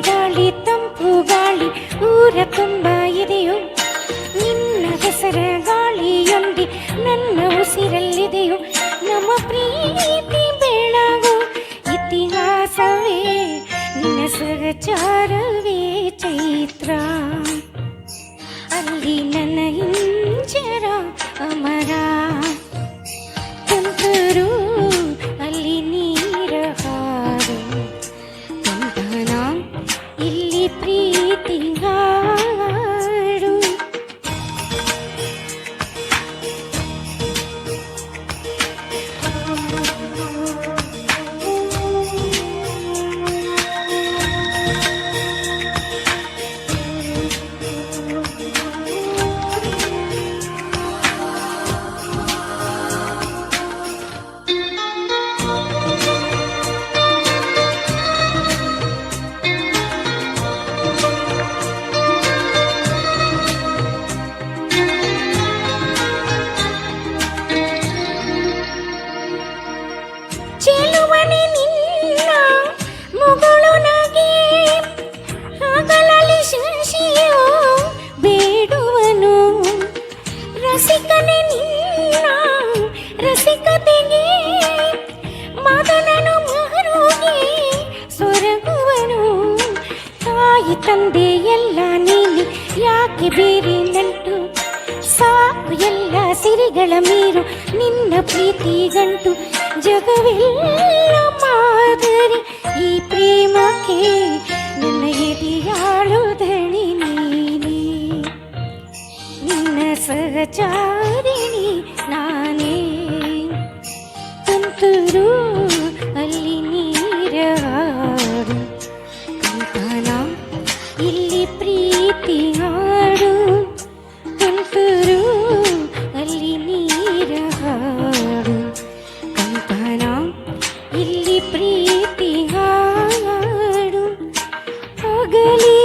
ಗಾಳಿ ತಂಪು ಗಾಳಿ ಊರ ತುಂಬ ಇದೆಯೋ, ನಿನ್ನ ಹೆಸರ ಗಾಳಿಯೊಂದಿ ನನ್ನ ಉಸಿರಲ್ಲಿದೆಯೋ. ನಮ್ಮ ಪ್ರೀತಿ ಬೆಳಗು ಇತಿಹಾಸವೇ, ನಿನ್ನ ಸಹಚಾರವೇ ಚೈತ್ರ. ಅಲ್ಲಿ ನನ್ನ ಹಿಂಜರ ಅಮರ, ತುಂತುರು ಅಲ್ಲಿ ನೀರ ಹಾಡು, ಕಂಪನ ಇಲ್ಲಿ ಪ್ರೀತಿ ಹಾಡು. ಚೆಲುವನೆ ನಿನ್ನ ಮುಗುಳು ನಗೆ, ಹಗಲಲ್ಲಿ ಶಶಿಯೋ ಬೇಡುವನು. ರಸಿಕನೆ ನಿನ್ನ ರಸಿಕತೆಗೆ, ಮದನನು ಮರುಗೆ ಸೊರಗುವನು. ತಾಯಿ ತಂದೆ ಎಲ್ಲ ನೀನೆ, ಯಾಕೆ ಬೇರೆ ನಂಟು? ಸಾಕು ಎಲ್ಲ ಸಿರಿಗಳ ಮೀರು ನಿನ್ನ ಪ್ರೀತಿ ಗಂಟು. ಜಗವೆಲ್ಲ ಮಾದರಿ ಈ ಪ್ರೇಮಕ್ಕೆ, ನನ್ನ ಎದೆಯಾಳು ದಣಿ ನೀನೇ. ನಿನ್ನ ಸಹಚಾರಿಣಿ ನಾನೇ, ತುಂತುರು ಅಲ್ಲಿ ನೀರ ಹಾಡು, ಕಂಪನ ಇಲ್ಲಿ ಪ್ರೀತಿ ಹಾಡು. ತುಂತುರು ಅಲ್ಲಿ ನೀರ ಹಾಡು, ಕಂಪನ ಇಲ್ಲಿ ಪ್ರೀತಿ ಹಾಡು. ಆಗಲಿ